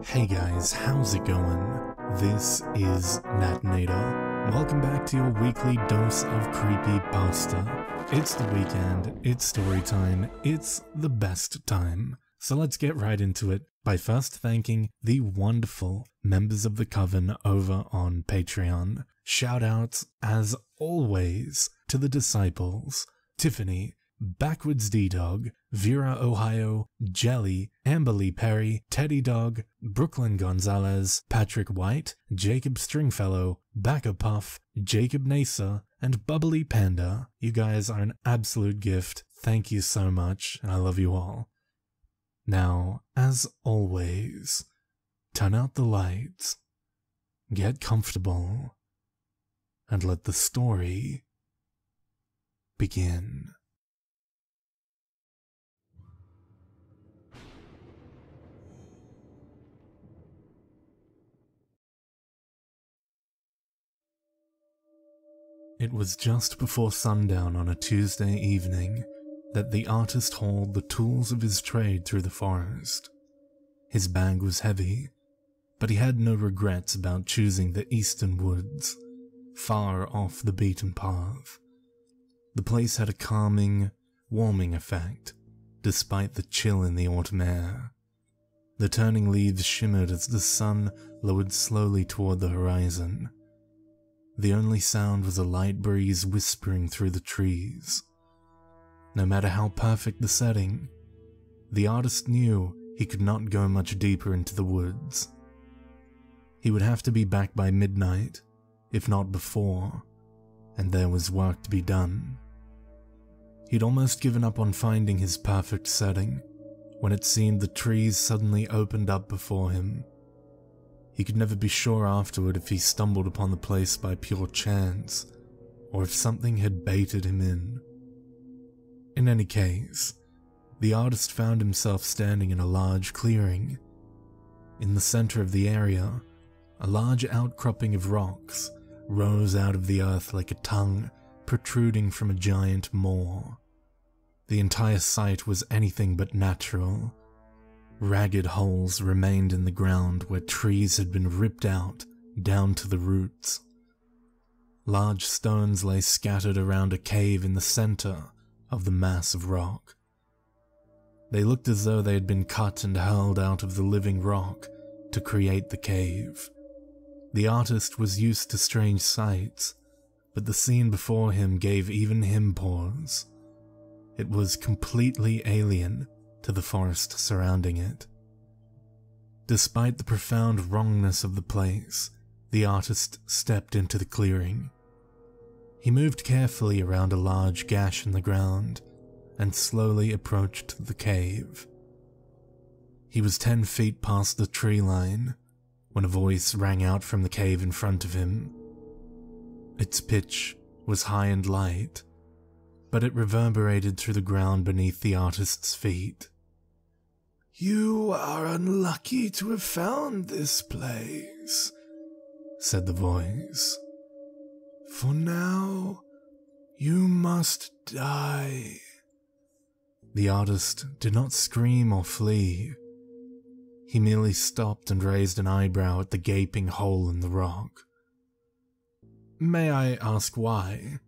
Hey guys, how's it going? This is Natinator. Welcome back to your weekly dose of creepypasta. It's the weekend, it's story time, it's the best time. So let's get right into it by first thanking the wonderful members of the coven over on Patreon. Shoutouts, as always, to the disciples, Tiffany, Backwards D-Dog, Vera Ohio, Jelly, Amberly Perry, Teddy Dog, Brooklyn Gonzalez, Patrick White, Jacob Stringfellow, Backa Puff, Jacob Nasa, and Bubbly Panda. You guys are an absolute gift. Thank you so much, and I love you all. Now, as always, turn out the lights, get comfortable, and let the story begin. It was just before sundown on a Tuesday evening that the artist hauled the tools of his trade through the forest. His bag was heavy, but he had no regrets about choosing the eastern woods, far off the beaten path. The place had a calming, warming effect, despite the chill in the autumn air. The turning leaves shimmered as the sun lowered slowly toward the horizon. The only sound was a light breeze whispering through the trees. No matter how perfect the setting, the artist knew he could not go much deeper into the woods. He would have to be back by midnight, if not before, and there was work to be done. He'd almost given up on finding his perfect setting when it seemed the trees suddenly opened up before him. He could never be sure afterward if he stumbled upon the place by pure chance, or if something had baited him in. In any case, the artist found himself standing in a large clearing. In the center of the area, a large outcropping of rocks rose out of the earth like a tongue protruding from a giant maw. The entire site was anything but natural. Ragged holes remained in the ground where trees had been ripped out down to the roots. Large stones lay scattered around a cave in the center of the mass of rock. They looked as though they had been cut and hurled out of the living rock to create the cave. The artist was used to strange sights, but the scene before him gave even him pause. It was completely alien to the forest surrounding it. Despite the profound wrongness of the place, the artist stepped into the clearing. He moved carefully around a large gash in the ground and slowly approached the cave. He was 10 feet past the tree line when a voice rang out from the cave in front of him. Its pitch was high and light, but it reverberated through the ground beneath the artist's feet. "You are unlucky to have found this place," said the voice. "For now, you must die." The artist did not scream or flee. He merely stopped and raised an eyebrow at the gaping hole in the rock. "May I ask why?"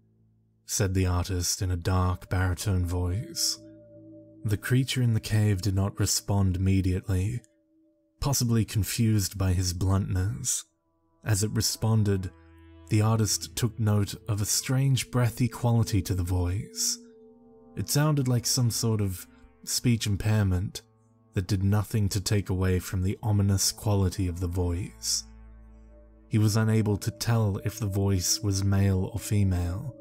said the artist in a dark baritone voice. The creature in the cave did not respond immediately, possibly confused by his bluntness. As it responded, the artist took note of a strange breathy quality to the voice. It sounded like some sort of speech impairment that did nothing to take away from the ominous quality of the voice. He was unable to tell if the voice was male or female.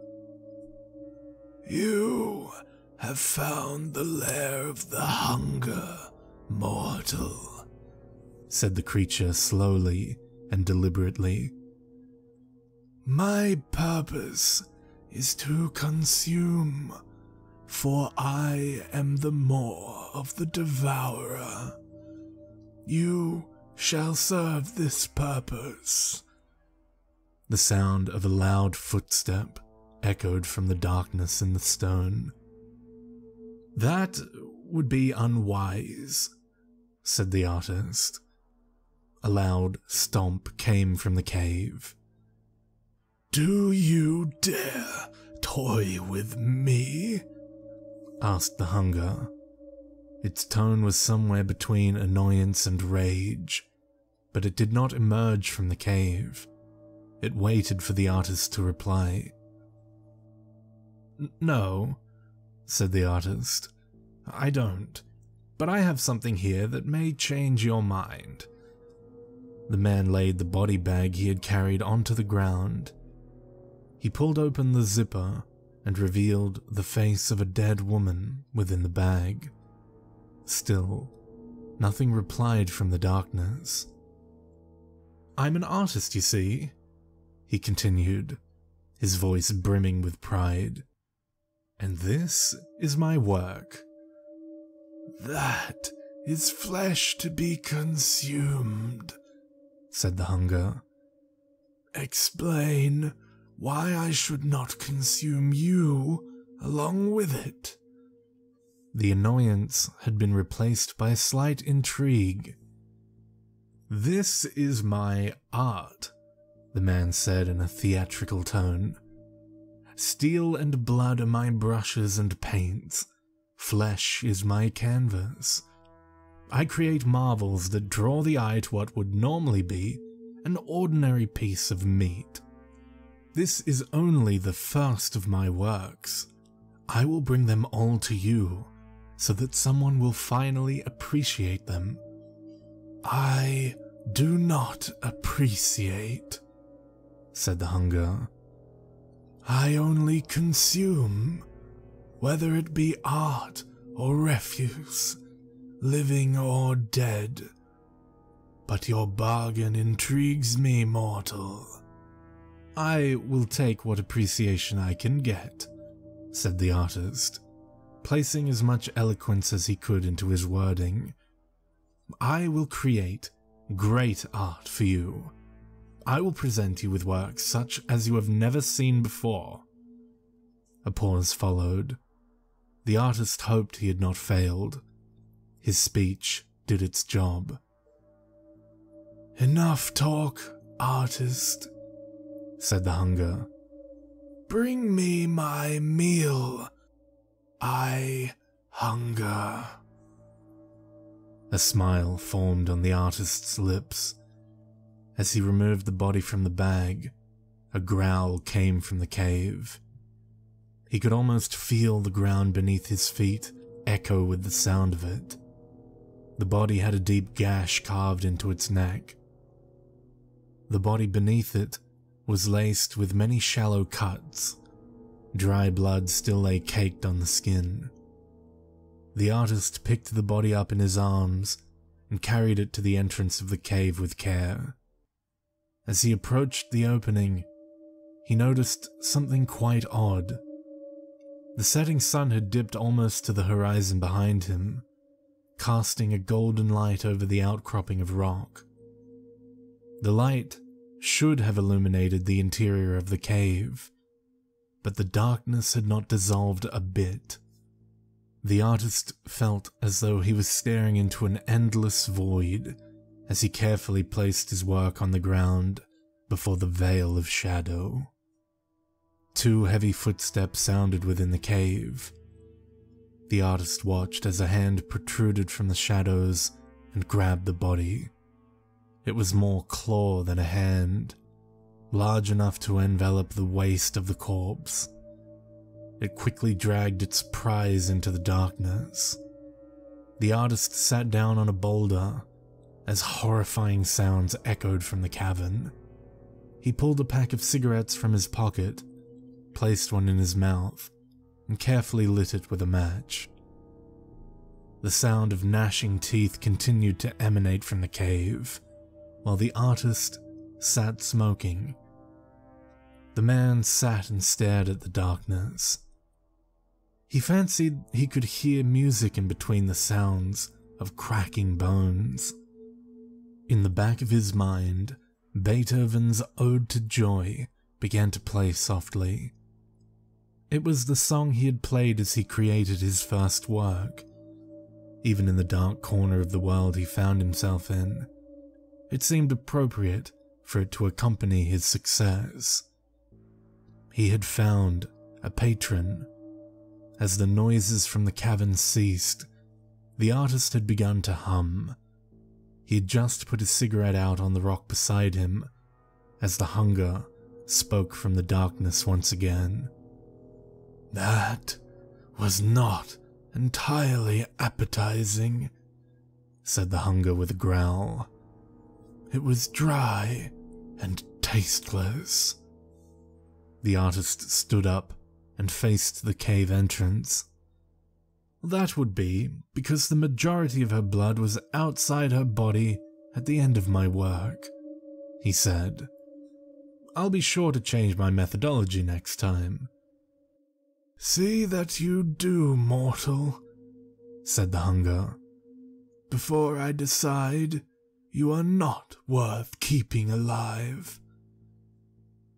"You have found the lair of the hunger, mortal," said the creature slowly and deliberately. "My purpose is to consume, for I am the maw of the devourer. You shall serve this purpose." The sound of a loud footstep echoed from the darkness in the stone. "That would be unwise," said the artist. A loud stomp came from the cave. "Do you dare toy with me?" asked the hunger. Its tone was somewhere between annoyance and rage, but it did not emerge from the cave. It waited for the artist to reply. "No," said the artist, "I don't, but I have something here that may change your mind." The man laid the body bag he had carried onto the ground. He pulled open the zipper and revealed the face of a dead woman within the bag. Still, nothing replied from the darkness. "I'm an artist, you see," he continued, his voice brimming with pride. "And this is my work." "That is flesh to be consumed," said the hunger. "Explain why I should not consume you along with it." The annoyance had been replaced by a slight intrigue. "This is my art," the man said in a theatrical tone. "Steel and blood are my brushes and paints. Flesh is my canvas. I create marvels that draw the eye to what would normally be an ordinary piece of meat. This is only the first of my works. I will bring them all to you, so that someone will finally appreciate them." "I do not appreciate," said the hunger. "I only consume, whether it be art or refuse, living or dead. But your bargain intrigues me, mortal." "I will take what appreciation I can get," said the artist, placing as much eloquence as he could into his wording. "I will create great art for you. I will present you with works such as you have never seen before." A pause followed. The artist hoped he had not failed. His speech did its job. "Enough talk, artist," said the hunger. "Bring me my meal. I hunger." A smile formed on the artist's lips. As he removed the body from the bag, a growl came from the cave. He could almost feel the ground beneath his feet echo with the sound of it. The body had a deep gash carved into its neck. The body beneath it was laced with many shallow cuts. Dry blood still lay caked on the skin. The artist picked the body up in his arms and carried it to the entrance of the cave with care. As he approached the opening, he noticed something quite odd. The setting sun had dipped almost to the horizon behind him, casting a golden light over the outcropping of rock. The light should have illuminated the interior of the cave, but the darkness had not dissolved a bit. The artist felt as though he was staring into an endless void as he carefully placed his work on the ground before the veil of shadow. 2 heavy footsteps sounded within the cave. The artist watched as a hand protruded from the shadows and grabbed the body. It was more claw than a hand, large enough to envelop the waist of the corpse. It quickly dragged its prize into the darkness. The artist sat down on a boulder as horrifying sounds echoed from the cavern. He pulled a pack of cigarettes from his pocket, placed one in his mouth, and carefully lit it with a match. The sound of gnashing teeth continued to emanate from the cave, while the artist sat smoking. The man sat and stared at the darkness. He fancied he could hear music in between the sounds of cracking bones. In the back of his mind, Beethoven's Ode to Joy began to play softly. It was the song he had played as he created his first work, even in the dark corner of the world he found himself in. it seemed appropriate for it to accompany his success. He had found a patron. As the noises from the cavern ceased, the artist had begun to hum. He had just put his cigarette out on the rock beside him as the hunger spoke from the darkness once again. "That was not entirely appetizing," said the hunger with a growl. "It was dry and tasteless." The artist stood up and faced the cave entrance. "That would be because the majority of her blood was outside her body at the end of my work," he said. "I'll be sure to change my methodology next time." "See that you do, mortal," said the hunger. "Before I decide, you are not worth keeping alive."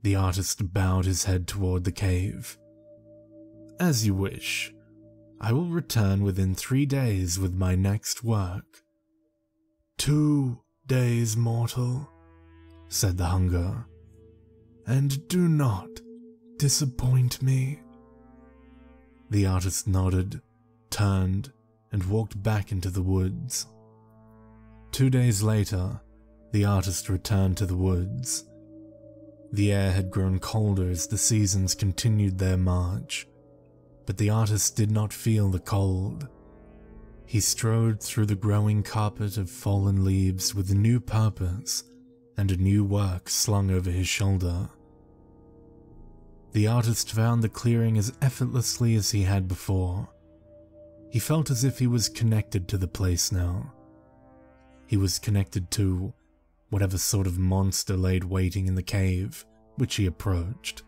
The artist bowed his head toward the cave. "As you wish. I will return within 3 days with my next work." 2 days, mortal," said the hunger. "And do not disappoint me." The artist nodded, turned, and walked back into the woods. 2 days later, the artist returned to the woods. The air had grown colder as the seasons continued their march, but the artist did not feel the cold. He strode through the growing carpet of fallen leaves with a new purpose and a new work slung over his shoulder. The artist found the clearing as effortlessly as he had before. He felt as if he was connected to the place now. He was connected to whatever sort of monster laid waiting in the cave which he approached.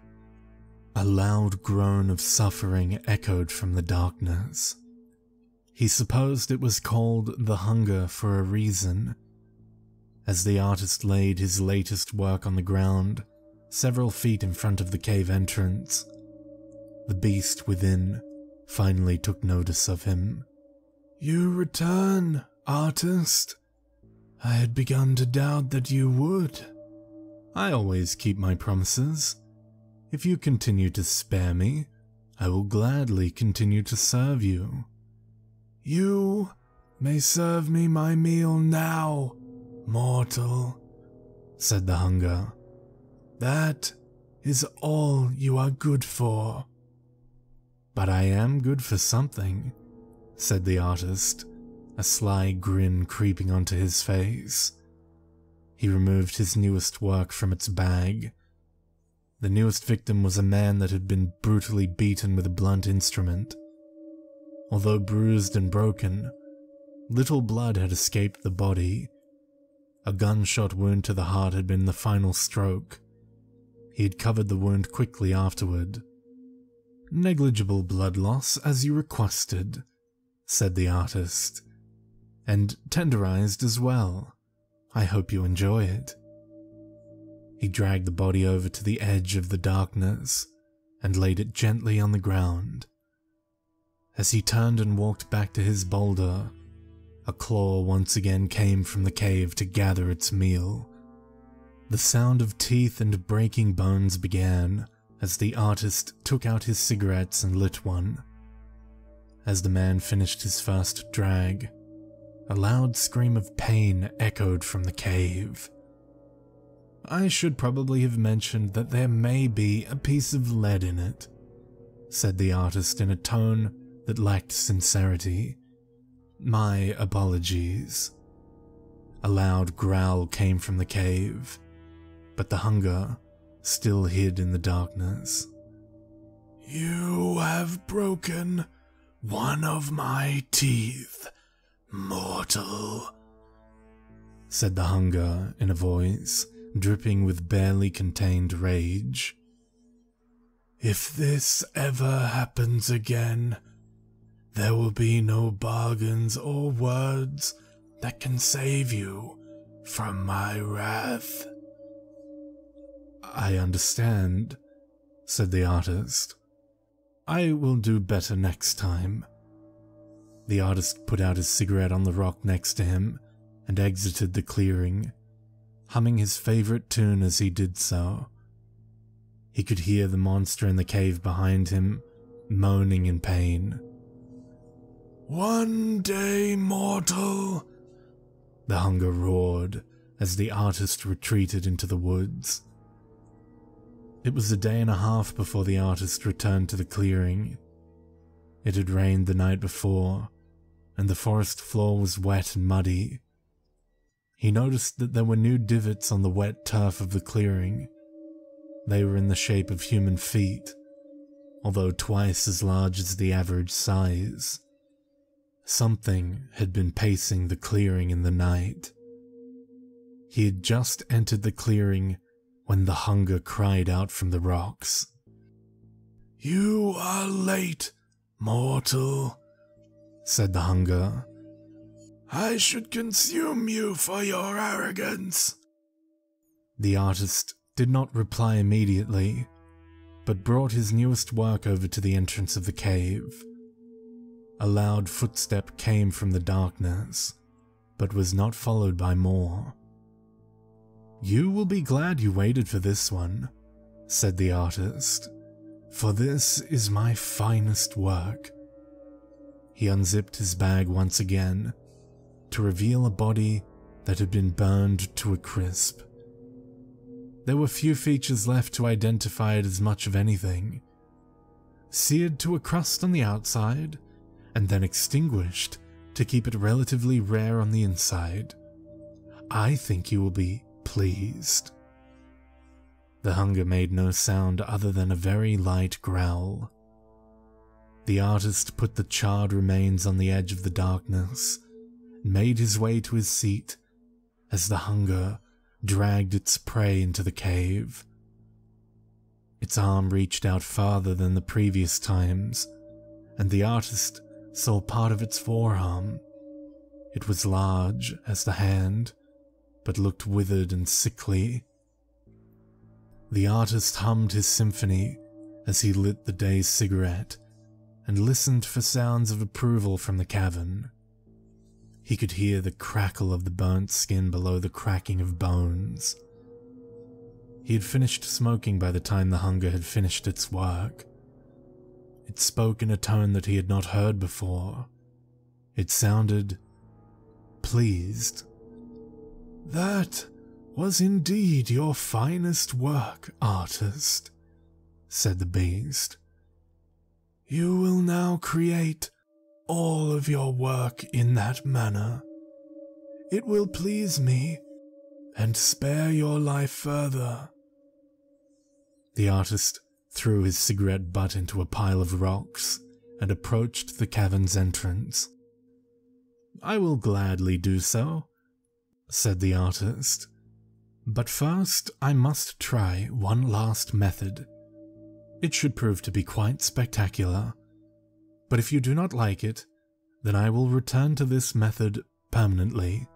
A loud groan of suffering echoed from the darkness. He supposed it was called the hunger for a reason. As the artist laid his latest work on the ground, several feet in front of the cave entrance, the beast within finally took notice of him. "You return, artist? I had begun to doubt that you would." "I always keep my promises. If you continue to spare me, I will gladly continue to serve you." "You may serve me my meal now, mortal," said the hunger. "That is all you are good for." "But I am good for something," said the artist, a sly grin creeping onto his face. He removed his newest work from its bag. The newest victim was a man that had been brutally beaten with a blunt instrument. Although bruised and broken, little blood had escaped the body. A gunshot wound to the heart had been the final stroke. He had covered the wound quickly afterward. "Negligible blood loss, as you requested," said the artist. "And tenderized as well. I hope you enjoy it." He dragged the body over to the edge of the darkness and laid it gently on the ground. As he turned and walked back to his boulder, a claw once again came from the cave to gather its meal. The sound of teeth and breaking bones began as the artist took out his cigarettes and lit one. As the man finished his first drag, a loud scream of pain echoed from the cave. "I should probably have mentioned that there may be a piece of lead in it," said the artist in a tone that lacked sincerity. "My apologies." A loud growl came from the cave, but the hunger still hid in the darkness. "You have broken one of my teeth, mortal," said the hunger in a voice dripping with barely contained rage. "If this ever happens again, there will be no bargains or words that can save you from my wrath." "I understand," said the artist. "I will do better next time." The artist put out his cigarette on the rock next to him and exited the clearing, humming his favorite tune as he did so. He could hear the monster in the cave behind him, moaning in pain. "One day, mortal," the hunger roared as the artist retreated into the woods. It was a day and a half before the artist returned to the clearing. It had rained the night before, and the forest floor was wet and muddy. He noticed that there were new divots on the wet turf of the clearing. They were in the shape of human feet, although twice as large as the average size. Something had been pacing the clearing in the night. He had just entered the clearing when the hunger cried out from the rocks. "You are late, mortal," said the hunger. "I should consume you for your arrogance." The artist did not reply immediately, but brought his newest work over to the entrance of the cave. A loud footstep came from the darkness, but was not followed by more. "You will be glad you waited for this one," said the artist, "for this is my finest work." He unzipped his bag once again, to reveal a body that had been burned to a crisp. There were few features left to identify it as much of anything. Seared to a crust on the outside, and then extinguished to keep it relatively rare on the inside. I think you will be pleased. The hunger made no sound other than a very light growl. The artist put the charred remains on the edge of the darkness, and made his way to his seat as the hunger dragged its prey into the cave. Its arm reached out farther than the previous times, and the artist saw part of its forearm. It was large as the hand, but looked withered and sickly. The artist hummed his symphony as he lit the day's cigarette and listened for sounds of approval from the cavern. He could hear the crackle of the burnt skin below the cracking of bones. He had finished smoking by the time the hunger had finished its work. It spoke in a tone that he had not heard before. It sounded pleased. "That was indeed your finest work, artist," said the beast. "You will now create all of your work in that manner. It will please me and spare your life further." The artist threw his cigarette butt into a pile of rocks and approached the cavern's entrance. "I will gladly do so," said the artist. "But first I must try one last method. It should prove to be quite spectacular. But if you do not like it, then I will return to this method permanently."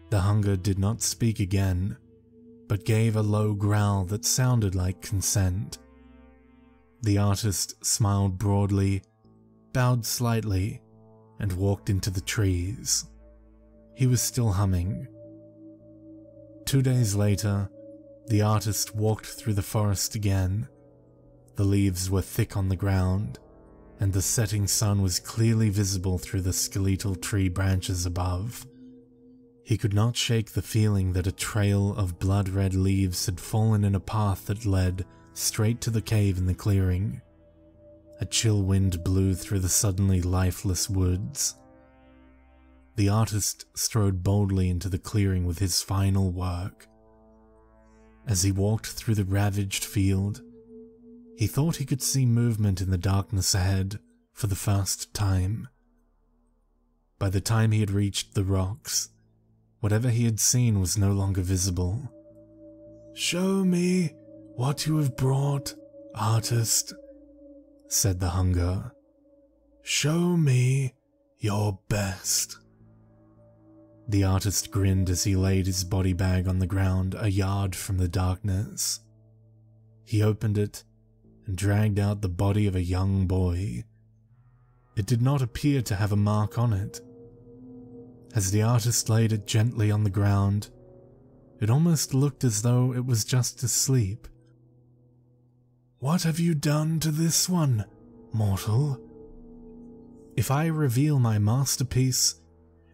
The hunger did not speak again, but gave a low growl that sounded like consent. The artist smiled broadly, bowed slightly, and walked into the trees. He was still humming. 2 days later, the artist walked through the forest again. The leaves were thick on the ground, and the setting sun was clearly visible through the skeletal tree branches above. He could not shake the feeling that a trail of blood-red leaves had fallen in a path that led straight to the cave in the clearing. A chill wind blew through the suddenly lifeless woods. The artist strode boldly into the clearing with his final work. As he walked through the ravaged field, he thought he could see movement in the darkness ahead for the first time. By the time he had reached the rocks, whatever he had seen was no longer visible. "Show me what you have brought, artist," said the hunger. "Show me your best." The artist grinned as he laid his body bag on the ground a yard from the darkness. He opened it and dragged out the body of a young boy. It did not appear to have a mark on it. As the artist laid it gently on the ground, It almost looked as though it was just asleep. "What have you done to this one, mortal?" "If I reveal my masterpiece,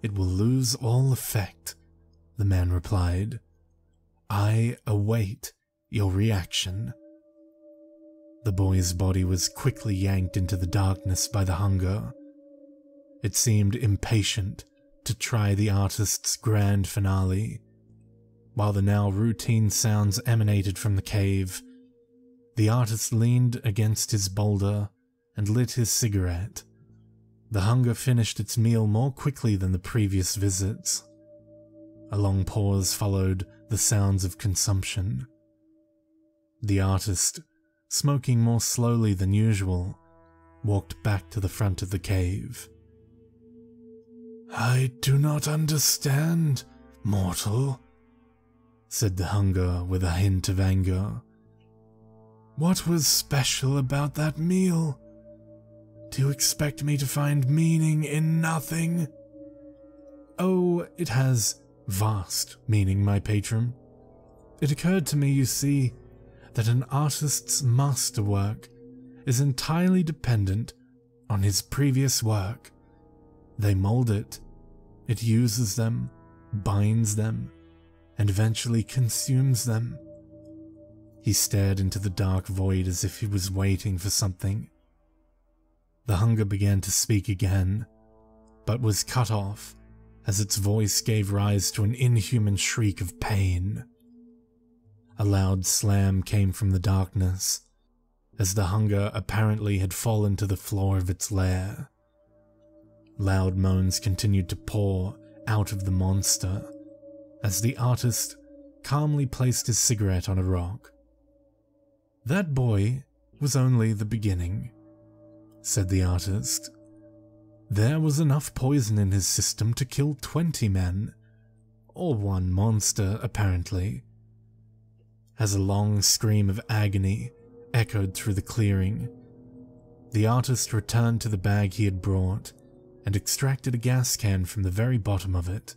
it will lose all effect," the man replied. "I await your reaction." The boy's body was quickly yanked into the darkness by the hunger. It seemed impatient to try the artist's grand finale. While the now routine sounds emanated from the cave, the artist leaned against his boulder and lit his cigarette. The hunger finished its meal more quickly than the previous visits. A long pause followed the sounds of consumption. The artist, smoking more slowly than usual, walked back to the front of the cave. "I do not understand, mortal," said the hunger with a hint of anger. "What was special about that meal? Do you expect me to find meaning in nothing?" "Oh, it has vast meaning, my patron. It occurred to me, you see, that an artist's masterwork is entirely dependent on his previous work. They mold it, it uses them, binds them, and eventually consumes them." He stared into the dark void as if he was waiting for something. The hunger began to speak again, but was cut off as its voice gave rise to an inhuman shriek of pain. A loud slam came from the darkness, as the hunger apparently had fallen to the floor of its lair. Loud moans continued to pour out of the monster, as the artist calmly placed his cigarette on a rock. "That boy was only the beginning," said the artist. "There was enough poison in his system to kill 20 men, or one monster, apparently." As a long scream of agony echoed through the clearing, the artist returned to the bag he had brought and extracted a gas can from the very bottom of it.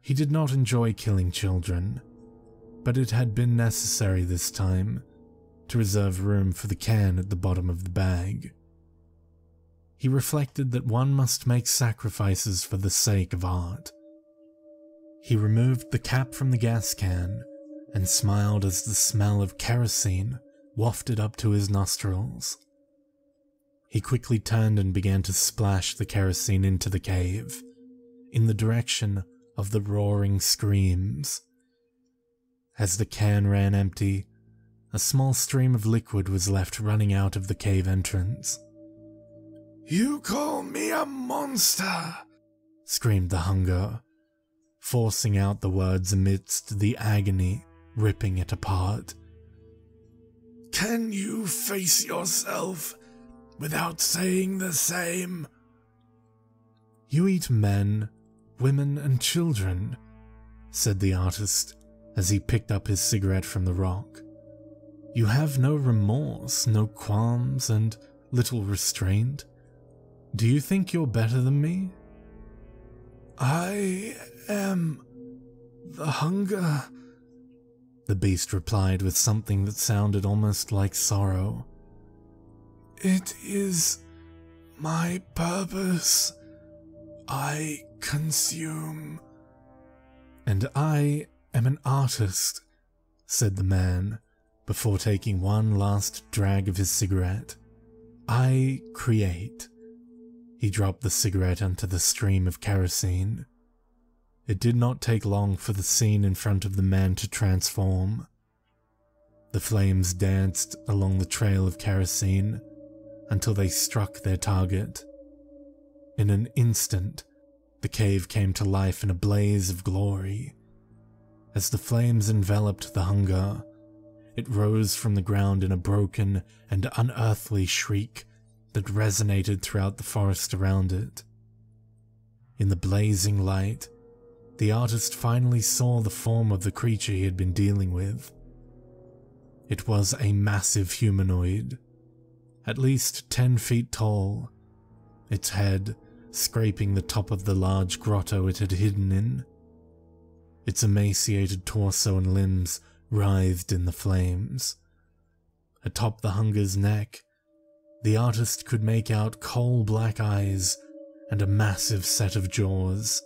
He did not enjoy killing children, but it had been necessary this time to reserve room for the can at the bottom of the bag. He reflected that one must make sacrifices for the sake of art. He removed the cap from the gas can and smiled as the smell of kerosene wafted up to his nostrils. He quickly turned and began to splash the kerosene into the cave, in the direction of the roaring screams. As the can ran empty, a small stream of liquid was left running out of the cave entrance. "You call me a monster?" screamed the hunger, forcing out the words amidst the agony ripping it apart. "Can you face yourself without saying the same?" "You eat men, women, and children," said the artist as he picked up his cigarette from the rock. "You have no remorse, no qualms, and little restraint. Do you think you're better than me?" "I am the hunger," the beast replied with something that sounded almost like sorrow. "It is my purpose. I consume." "And I am an artist," said the man, before taking one last drag of his cigarette. "I create." He dropped the cigarette onto the stream of kerosene. It did not take long for the scene in front of the man to transform. The flames danced along the trail of kerosene until they struck their target. In an instant, the cave came to life in a blaze of glory. As the flames enveloped the hunger, it rose from the ground in a broken and unearthly shriek that resonated throughout the forest around it. In the blazing light, the artist finally saw the form of the creature he had been dealing with. It was a massive humanoid, at least 10 feet tall, its head scraping the top of the large grotto it had hidden in. Its emaciated torso and limbs writhed in the flames. Atop the hunger's neck, the artist could make out coal-black eyes and a massive set of jaws,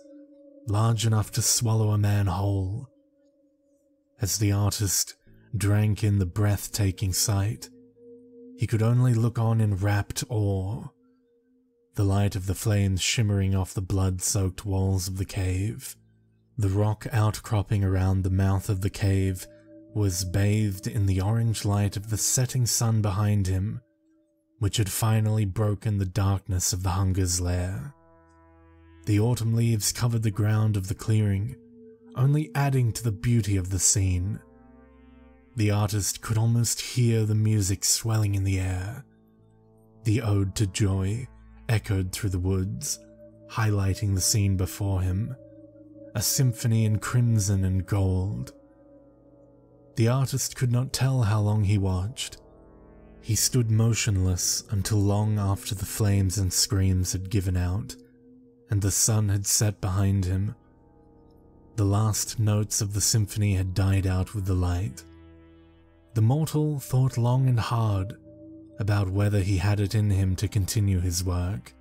large enough to swallow a man whole. As the artist drank in the breathtaking sight, he could only look on in rapt awe, the light of the flames shimmering off the blood-soaked walls of the cave. The rock outcropping around the mouth of the cave was bathed in the orange light of the setting sun behind him, which had finally broken the darkness of the hunger's lair. The autumn leaves covered the ground of the clearing, only adding to the beauty of the scene. The artist could almost hear the music swelling in the air. The ode to joy echoed through the woods, highlighting the scene before him, a symphony in crimson and gold. The artist could not tell how long he watched. He stood motionless until long after the flames and screams had given out, and the sun had set behind him. The last notes of the symphony had died out with the light. The mortal thought long and hard about whether he had it in him to continue his work,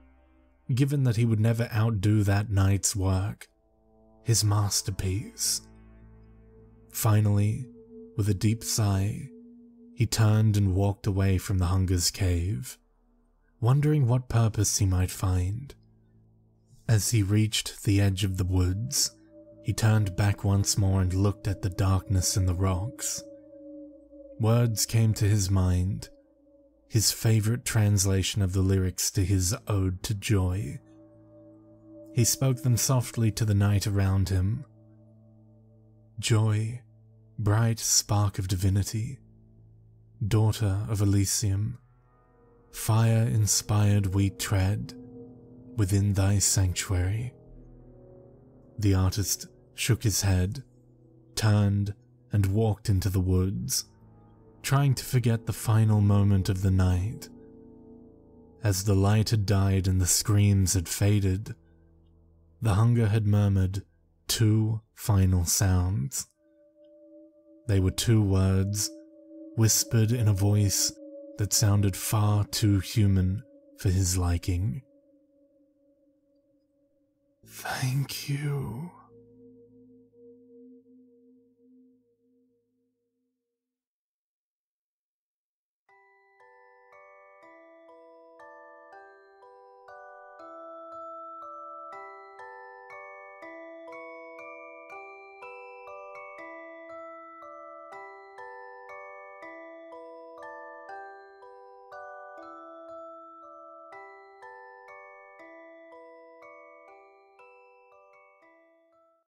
given that he would never outdo that night's work, his masterpiece. Finally, with a deep sigh, he turned and walked away from the hunger's cave, wondering what purpose he might find. As he reached the edge of the woods, he turned back once more and looked at the darkness in the rocks. Words came to his mind, his favorite translation of the lyrics to his ode to joy. He spoke them softly to the night around him. Joy, bright spark of divinity, daughter of Elysium, fire-inspired we tread within thy sanctuary. The artist shook his head, turned, and walked into the woods, trying to forget the final moment of the night. As the light had died and the screams had faded, the hunger had murmured 2 final sounds. They were 2 words, whispered in a voice that sounded far too human for his liking. Thank you.